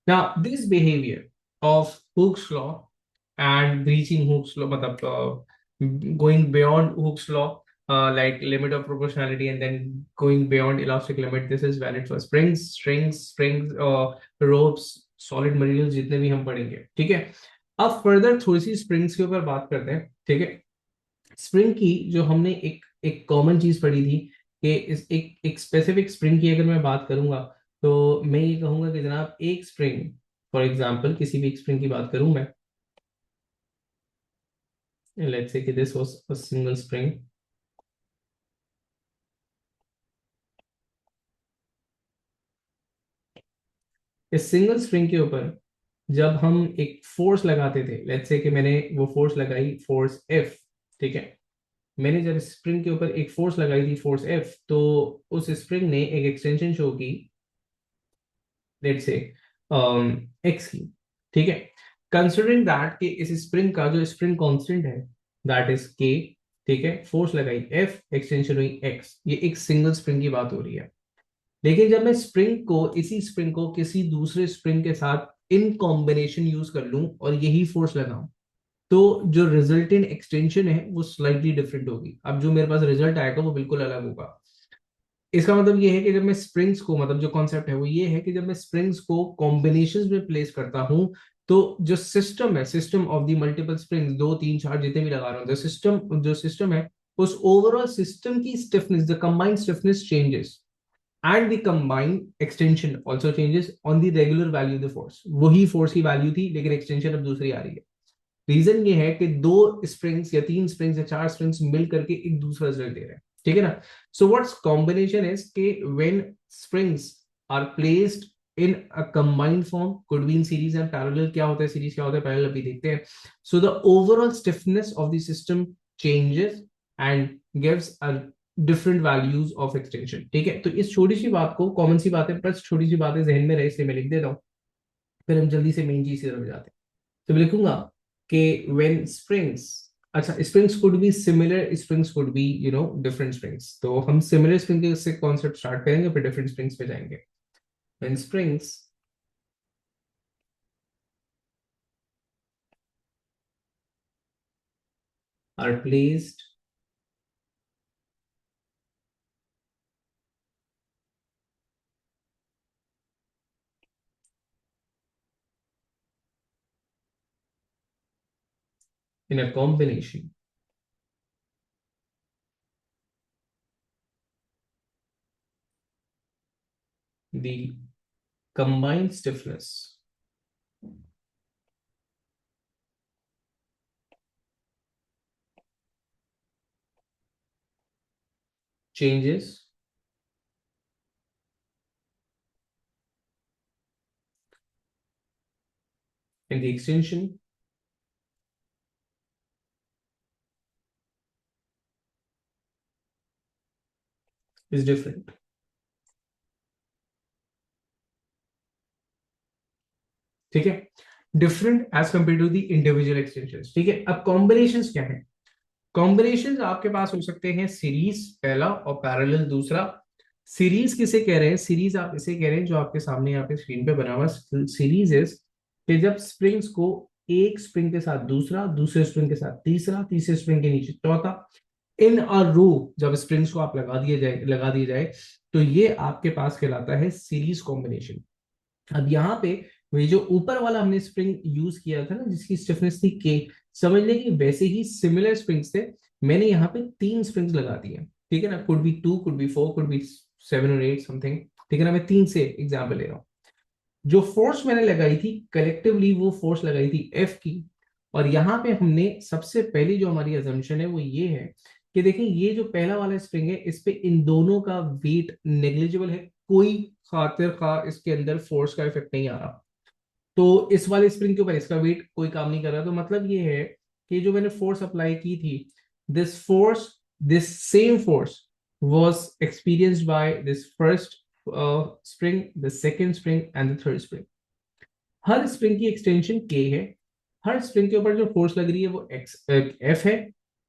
Now this behaviour of Hooke's law and breaching Hooke's law, मतलब going beyond Hooke's law, like limit of proportionality and then going beyond elastic limit, this is valid for springs, strings, springs, ropes, solid materials जितने भी हम पढ़ेंगे। ठीक है। अब further थोड़ी सी springs के ऊपर बात करते हैं। ठीक है। स्प्रिंग की जो हमने एक एक कॉमन चीज पढ़ी थी कि इस एक स्पेसिफिक स्प्रिंग की अगर मैं बात करूंगा, तो मैं ये कहूंगा कि जनाब एक स्प्रिंग, फॉर एग्जांपल किसी भी एक स्प्रिंग की बात करूं मैं, लेट्स से कि this was a single spring. इस सिंगल स्प्रिंग के ऊपर जब हम एक फोर्स लगाते थे, लेट्स से कि मैंने वो फोर्स लगाई, फोर्स एफ। ठीक है। मैंने जब स्प्रिंग के ऊपर एक फोर्स लगाई थी, फोर्स एफ, तो उस स्प्रिंग ने एक एक्सटेंशन शो की, लेट्स से एक्स की। ठीक है। कंसिडरिंग दैट कि इस स्प्रिंग का जो स्प्रिंग कांस्टेंट है दैट इज के। ठीक है। फोर्स लगाई एफ, एक्सटेंशन हुई एक्स, ये एक सिंगल स्प्रिंग की बात हो रही है। लेकिन जब मैं स्प्रिंग को, इसी स्प्रिंग को किसी दूसरे स्प्रिंग के साथ इन कॉम्बिनेशन यूज कर लूं और यही फोर्स लगाऊं, तो जो रिजल्टेंट एक्सटेंशन है वो स्लाइटली डिफरेंट होगी। अब जो मेरे पास रिजल्ट आएगा वो बिल्कुल अलग होगा। इसका मतलब ये है कि जब मैं स्प्रिंग्स को, मतलब जो कॉन्सेप्ट है वो ये है कि जब मैं स्प्रिंग्स को कॉम्बिनेशंस में प्लेस करता हूं, तो जो सिस्टम है, system of the multiple springs, दो तीन चार जितने भी लगा रहा हूं, जो सिस्टम है, उस ओवरऑल सिस्टम की stiffness, the combined stiffness changes and the combined extension also changes on the regular value of the force। वही फोर्स की वैल्यू थी लेकिन एक्सटेंशन अब दूसरी आ रही है। रीजन ये है कि दो स्प्रिंग्स या तीन स्प्रिंग्स या चार स्प्रिंग्स मिल करके एक दूसरा रिजल्ट दे रहे हैं। ठीक है ना। सो व्हाट्स कॉम्बिनेशन इज के when springs are placed in a combined form, could be in series and parallel. क्या होता है सीरीज, क्या होता है पैरेलल, अभी देखते हैं। So the overall stiffness of the system changes and gives a different values of extension. ठीक है, तो इस छोटी सी बात को, कॉमन सी बात है, बस छोटी सी बातें जहन में रहे इसलिए मैं लिख देता हूँ, फिर हम जल्दी से मेन चीज की तरफ जाते हैं। तो मैं लिखूंगा कि व्हेन स्प्रिंग्स, अच्छा springs could be similar, springs could be different springs, तो हम सिमिलर स्प्रिंग से कॉन्सेप्ट स्टार्ट करेंगे फिर डिफरेंट स्प्रिंग्स पे जाएंगे। When springs are placed in a combination, the combined stiffness changes and the extension is different। ठीक है, different as compare to the individual extension. ठीक है, अब कॉम्बिनेशंस क्या है? कॉम्बिनेशंस आपके पास हो सकते हैं सीरीज पहला और पैरेलल दूसरा। सीरीज किसे कह रहे हैं? सीरीज आप इसे कह रहे हैं जो आपके सामने यहाँ पे स्क्रीन पे बना हुआ सीरीज इज कि जब स्प्रिंग्स को एक स्प्रिंग के साथ दूसरा, दूसरे स्प्रिंग के साथ तीसरा, तीसरे स्प्रिंग के नीचे चौथा, इन अ रो जब स्प्रिंग्स को आप लगा दिए जाए तो ये आपके पास कहलाता है सीरीज कॉम्बिनेशन। अब यहाँ पे ये जो ऊपर वाला हमने स्प्रिंग यूज किया था ना जिसकी स्टिफनेस थी के, समझ लें कि वैसे ही सिमिलर स्प्रिंग्स थे, मैंने यहाँ पे 3 स्प्रिंग्स लगा दिए। ठीक है ना, could be 2, could be 4, could be 7 और 8 समथिंग। ठीक है ना, मैं 3 से एग्जाम्पल ले रहा हूँ। जो फोर्स मैंने लगाई थी कलेक्टिवली, वो फोर्स लगाई थी एफ की। और यहाँ पे हमने सबसे पहली जो हमारी अजम्पशन है वो ये है कि देखिए ये जो पहला वाला स्प्रिंग है इस पे इन दोनों का वेट नेग्लिजिबल है, कोई खातिर खा इसके अंदर फोर्स का इफेक्ट नहीं आ रहा। तो इस वाले स्प्रिंग के ऊपर इसका वेट कोई काम नहीं कर रहा, तो मतलब ये है कि जो मैंने फोर्स अप्लाई की थी, this force, this same force was experienced by this first spring, the second spring and the third spring। Her spring की एक्सटेंशन के है, हर स्प्रिंग के ऊपर जो फोर्स लग रही है वो एक्स एफ है,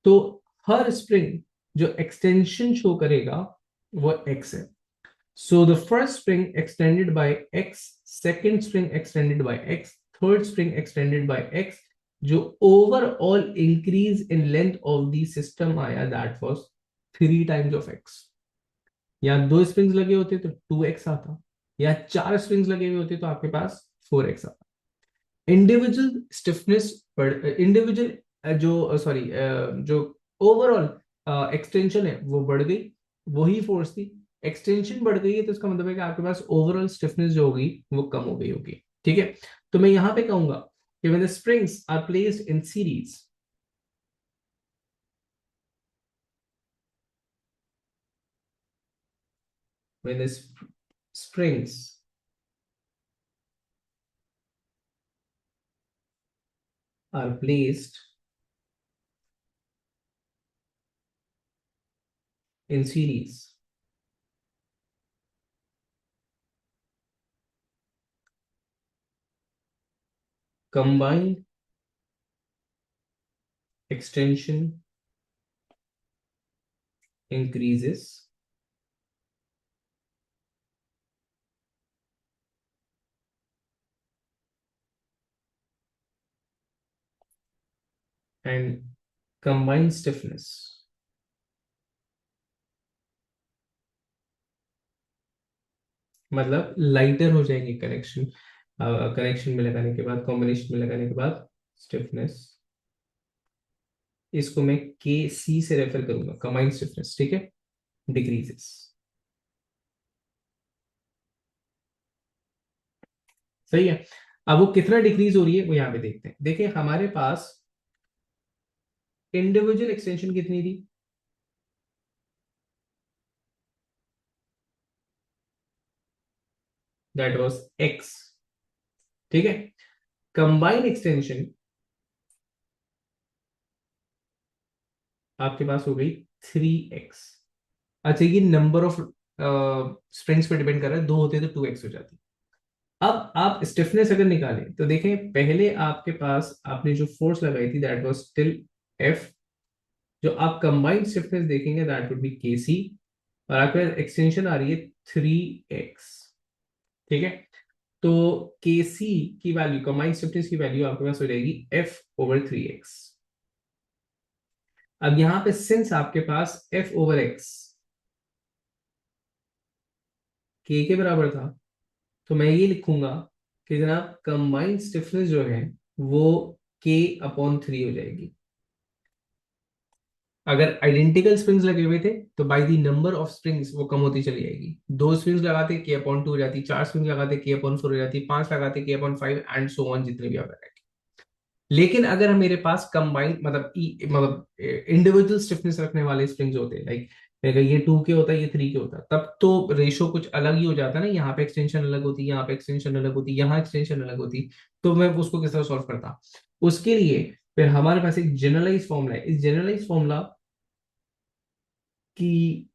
तो हर स्प्रिंग जो एक्सटेंशन शो करेगा वो एक्स है। So the first spring extended by x, second spring extended by x, third spring extended by x, जो overall increase in length of the system आया that was 3 times of x। या 2 springs लगे होते तो 2x आता, या 4 springs लगे हुए होते तो आपके पास 4x आता। इंडिविजुअल स्टिफनेस, इंडिविजुअल जो सॉरी जो ओवरऑल एक्सटेंशन है वो बढ़ गई, वही फोर्स थी। एक्सटेंशन बढ़ गई है तो इसका मतलब है कि आपके पास ओवरऑल स्टिफनेस जो होगी वो कम हो गई होगी। ठीक है, तो मैं यहां पे कहूंगा कि when the springs are placed in series, when the springs are placed in series, combined extension increases and combined stiffness, मतलब लाइटर हो जाएंगे कनेक्शन, कनेक्शन में लगाने के बाद, कॉम्बिनेशन में लगाने के बाद स्टिफनेस, इसको मैं के सी से रेफर करूंगा, कंबाइंड स्टिफनेस। ठीक है, डिक्रीजेस। सही है, अब वो कितना डिक्रीज हो रही है वो यहां पे देखते हैं। देखिए हमारे पास इंडिविजुअल एक्सटेंशन कितनी थी? That was x. ठीक है, कंबाइंड एक्सटेंशन आपके पास हो गई 3x। अच्छा, ये नंबर ऑफ स्प्रिंग्स पे डिपेंड कर रहा है, दो होते तो 2x हो जाती। अब आप स्टिफनेस अगर निकालें तो देखें, पहले आपके पास आपने जो फोर्स लगाई थी दैट वाज स्टिल F। जो आप कंबाइंड स्टिफनेस देखेंगे दैट वुड बी KC, और आपके पास एक्सटेंशन आ रही है 3x। ठीक है, तो KC की वैल्यू, कंबाइंड स्टिफनेस की वैल्यू आपके पास हो जाएगी F/3x। अब यहां पे सिंस आपके पास F/x K के बराबर था, तो मैं ये लिखूंगा कि जनाब कंबाइंड स्टिफनेस जो है वो K/3 हो जाएगी। अगर आइडेंटिकल स्प्रिंग्स लगे हुए थे तो by the number of springs वो कम होती चली जाएगी। दो स्प्रिंग्स लगाते K/2 हो जाती, चार स्प्रिंग्स लगाते K/4 हो जाती, पांच लगाते K/5 एंड सो ऑन, जितने भी आप लगाएंगे। लेकिन अगर मेरे पास कंबाइंड मतलब इंडिविजुअल स्टिफनेस रखने वाले स्प्रिंग्स होते हैं, लाइक अगर ये 2 के होता है, ये 3 के होता है, तब तो रेशो कुछ अलग ही हो जाता है ना। यहाँ पे एक्सटेंशन अलग होती, यहाँ पे एक्सटेंशन अलग होती, यहाँ एक्सटेंशन अलग होती। तो मैं उसको किस तरह सॉल्व करता, उसके लिए फिर हमारे पास एक जनरलाइज फॉर्मूला है। इस जनरलाइज फॉर्मूला की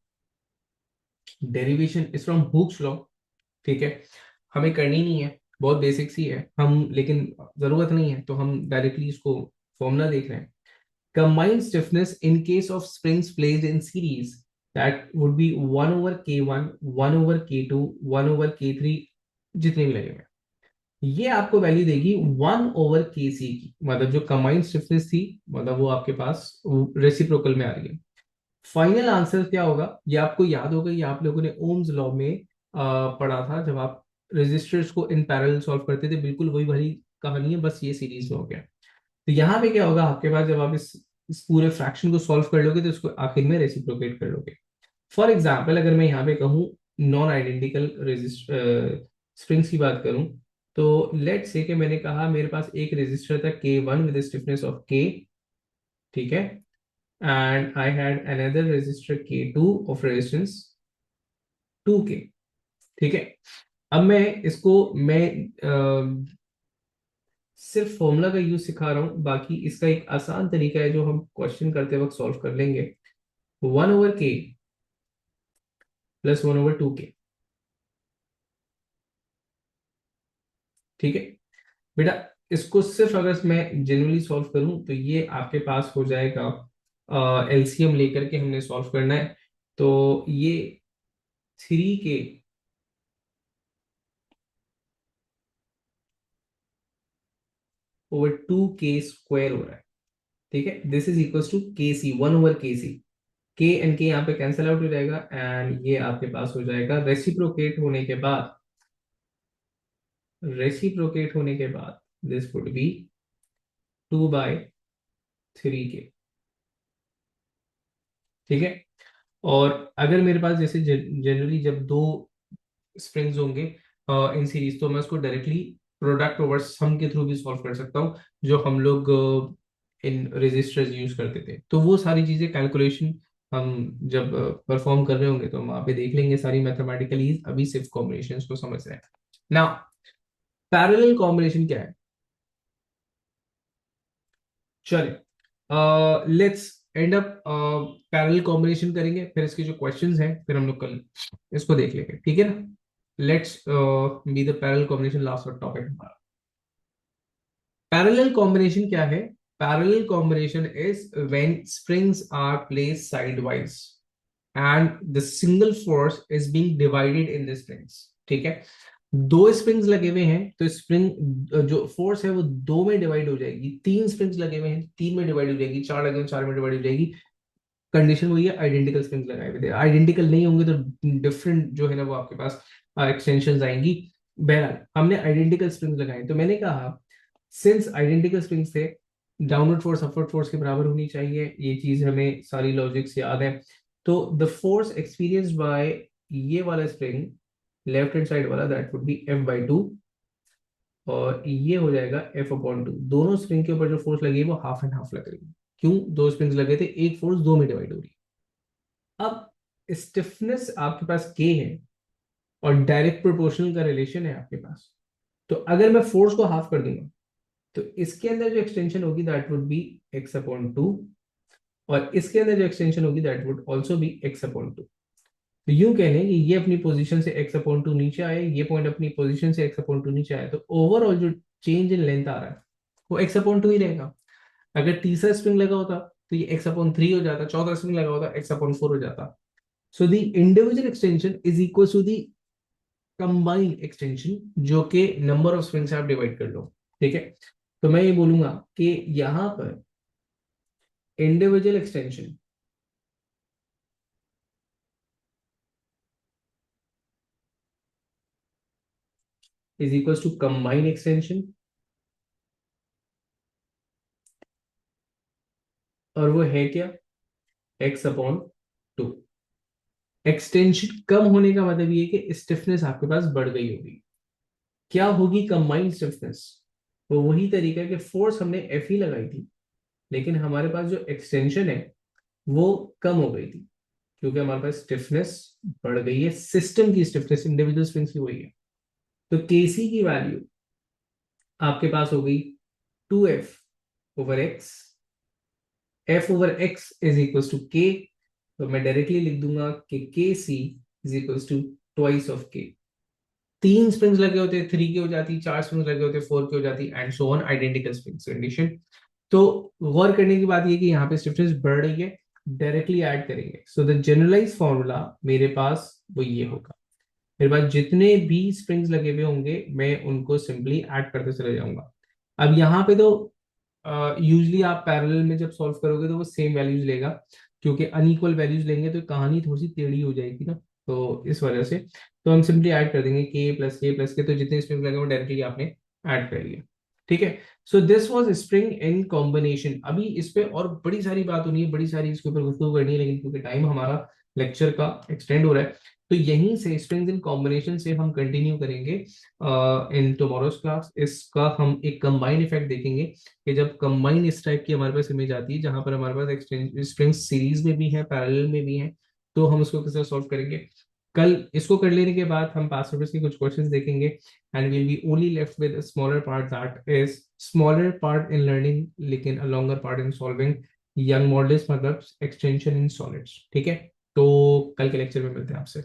derivation is from Hooke's law. ठीक है, हमें करनी नहीं है, बहुत बेसिक सी है हम, लेकिन जरूरत नहीं है तो हम डायरेक्टली इसको फॉर्मूला देख रहे हैं। Combined stiffness in case of springs placed in series, that would be 1/K1, 1/K2, 1/K3, जितने भी लगेंगे। ये आपको वैल्यू देगी 1/KC की, मतलब जो कंबाइंड स्टिफनेस थी, मतलब वो आपके पास रेसिप्रोकल में आ रही है। फाइनल आंसर क्या होगा ये आपको याद होगा, ये आप लोगों ने ओम्स लॉ में पढ़ा था जब आप रेजिस्टर्स को इन पैरेलल सॉल्व करते थे। बिल्कुल वही वाली कहानी है, बस ये सीरीज में हो गया। तो यहाँ पे क्या होगा आपके पास, जब आप इस पूरे फ्रैक्शन को सॉल्व कर लोगे तो इसको आखिर में रेसिप्रोकेट कर लोगे। फॉर एग्जाम्पल अगर मैं यहाँ पे कहूँ नॉन आइडेंटिकल स्प्रिंग्स की बात करूं, तो लेट से कि मैंने कहा मेरे पास एक रेजिस्टर था K1 with stiffness of K। ठीक है, and I had another resistor K2 of resistance 2K। ठीक है, अब मैं इसको मैं सिर्फ फॉर्मूला का यूज सिखा रहा हूं, बाकी इसका एक आसान तरीका है जो हम क्वेश्चन करते वक्त सॉल्व कर लेंगे। 1/K plus 1/2K। ठीक है बेटा, इसको सिर्फ अगर मैं जेन्युइनली सॉल्व करूं तो ये आपके पास हो जाएगा, एलसीएम लेकर के हमने सॉल्व करना है। तो ये 3K ओवर 2K² हो रहा है। ठीक है, this is equal to KC, 1/KC। के एंड के यहाँ पे कैंसिल आउट हो जाएगा, एंड ये आपके पास हो जाएगा रेसिप्रोकेट होने के बाद दिस वुड बी 2/3K। ठीक है, और अगर मेरे पास जैसे जनरली जब दो स्प्रिंग्स होंगे इन सीरीज, तो मैं उसको डायरेक्टली प्रोडक्ट ओवर सम के थ्रू भी सॉल्व कर सकता हूँ, जो हम लोग इन रजिस्टर्स यूज करते थे। तो वो सारी चीजें कैलकुलेशन हम जब परफॉर्म कर रहे होंगे तो हम वहां पे देख लेंगे सारी मैथमेटिकली। अभी सिर्फ कॉम्बिनेशंस को समझ रहे हैं ना। पैरेलल कॉम्बिनेशन क्या है, चले let's end up parallel combination करेंगे, फिर इसके जो क्वेश्चंस हैं फिर हम लोग कल इसको देख लेंगे। ठीक है ना, let's be the parallel combination, last topic हमारा। पैरेलल कॉम्बिनेशन क्या है? Parallel combination is when springs are placed sideways and the single force is being divided in the springs. ठीक है, दो स्प्रिंग्स लगे हुए हैं तो स्प्रिंग जो फोर्स है वो दो में डिवाइड हो जाएगी, तीन स्प्रिंग्स लगे हुए हैं तीन में डिवाइड हो जाएगी, चार लगे हुए हैं, चार में डिवाइड हो जाएगी। कंडीशन वही है, आइडेंटिकल स्प्रिंग्स लगाए हुए थे। आइडेंटिकल नहीं होंगे तो डिफरेंट जो है ना वो आपके पास एक्सटेंशन आएंगी। बहरहाल हमने आइडेंटिकल स्प्रिंग्स लगाए, तो मैंने कहा सिंस आइडेंटिकल स्प्रिंग्स थे, डाउनवर्ड फोर्स अपवर्ड फोर्स के बराबर होनी चाहिए, ये चीज हमें सारी लॉजिक्स याद है। तो द फोर्स एक्सपीरियंस्ड बाय ये वाला स्प्रिंग, लेफ्ट हैंड साइड वाला, दैट वुड बी F/2, और ये हो जाएगा F/2। दोनों स्प्रिंग के ऊपर जो फोर्स लगी है वो हाफ एंड हाफ लग रही है। क्यों? दो स्प्रिंग्स लगे थे, एक फोर्स दो में डिवाइड हो रही है। अब स्टिफनेस आपके पास K है और डायरेक्ट प्रोपोर्शनल का रिलेशन है आपके पास, तो अगर मैं फोर्स को हाफ कर दूंगा तो इसके अंदर जो एक्सटेंशन होगी दैट वुड बी X/2, और इसके अंदर जो एक्सटेंशन होगी that would also be X/2। तो यूं कह लें कि ये अपनी पोजीशन से x अपॉन टू नीचे आए, ये पॉइंट अपनी पोजीशन से x अपॉन टू नीचे आए, तो ओवरऑल जो चेंज इन लेंथ आ रहा है वो x अपॉन टू ही रहेगा। अगर तीसरा स्प्रिंग लगा होता तो ये x अपॉन थ्री हो जाता, चौथा स्प्रिंग लगा होता x अपॉन फोर हो जाता। So the individual extension is equal to the combined extension, जो कि नंबर ऑफ स्प्रिंग से आप डिवाइड कर लो। ठीक है, तो मैं ये बोलूंगा कि यहां पर individual extension is equal to combined extension, और वो है क्या, x अपॉन टू। एक्सटेंशन कम होने का मतलब ये कि स्टिफनेस आपके पास बढ़ गई होगी। क्या होगी कंबाइंड स्टिफनेस, वो वही तरीका है कि फोर्स हमने एफ ही लगाई थी, लेकिन हमारे पास जो एक्सटेंशन है वो कम हो गई थी, क्योंकि हमारे पास स्टिफनेस बढ़ गई है। सिस्टम की स्टिफनेस इंडिविजुअल स्प्रिंग्स की वही है। तो केसी की वैल्यू आपके पास हो गई two F over X, F over X is equal to K. तो मैं डायरेक्टली लिख दूंगा कि K C is equal to twice of K. तीन स्प्रिंग्स लगे होते, थ्री की हो जाती, चार स्प्रिंग्स लगे होते, फोर की हो जाती, and so on, identical springs condition. तो गौर करने की बात ये कि यहाँ पे स्टिफनेस बढ़ रही है, डायरेक्टली ऐड करेंगे। सो द जनरलाइज फॉर्मूला मेरे पास वो ये होगा, मेरे पास जितने भी स्प्रिंग्स लगे हुए होंगे मैं उनको सिंपली ऐड करते चले जाऊंगा। अब यहाँ पे तो यूजली आप पैरेलल में जब सॉल्व करोगे तो वो सेम वैल्यूज लेगा, क्योंकि अनइक्वल वैल्यूज लेंगे तो कहानी थोड़ी सी टेढ़ी हो जाएगी ना, तो इस वजह से तो हम सिंपली ऐड कर देंगे के प्लस के, तो जितने स्प्रिंग लगे वो डायरेक्टली आपने ऐड कर लिया। ठीक है, so this was spring in combination. अभी इस पे और बड़ी सारी बात होनी है, बड़ी सारी इसके ऊपर गुफ्तगू करनी है, लेकिन क्योंकि टाइम हमारा लेक्चर का एक्सटेंड हो रहा है, तो यहीं से स्प्रिंग्स इन कॉम्बिनेशन से हम कंटिन्यू करेंगे इन टुमारोज क्लास। इसका हम एक कंबाइंड इफेक्ट देखेंगे कि जब कंबाइन इस टाइप की हमारे पास इमेज आती है, जहां पर हमारे पास एक्सटेंज स्प्रिंग्स सीरीज में भी है, पैरेलल में भी है, तो हम उसको कैसे सॉल्व करेंगे। कल इसको कर लेने के बाद हम पास्ट पेपर्स के कुछ क्वेश्चंस देखेंगे, and will be only left with smaller part, that is smaller part in learning लेकिन a longer part in solving young modulus, मतलब एक्सटेंशन इन सॉलिड्स। ठीक है, तो कल के लेक्चर में मिलते हैं आपसे।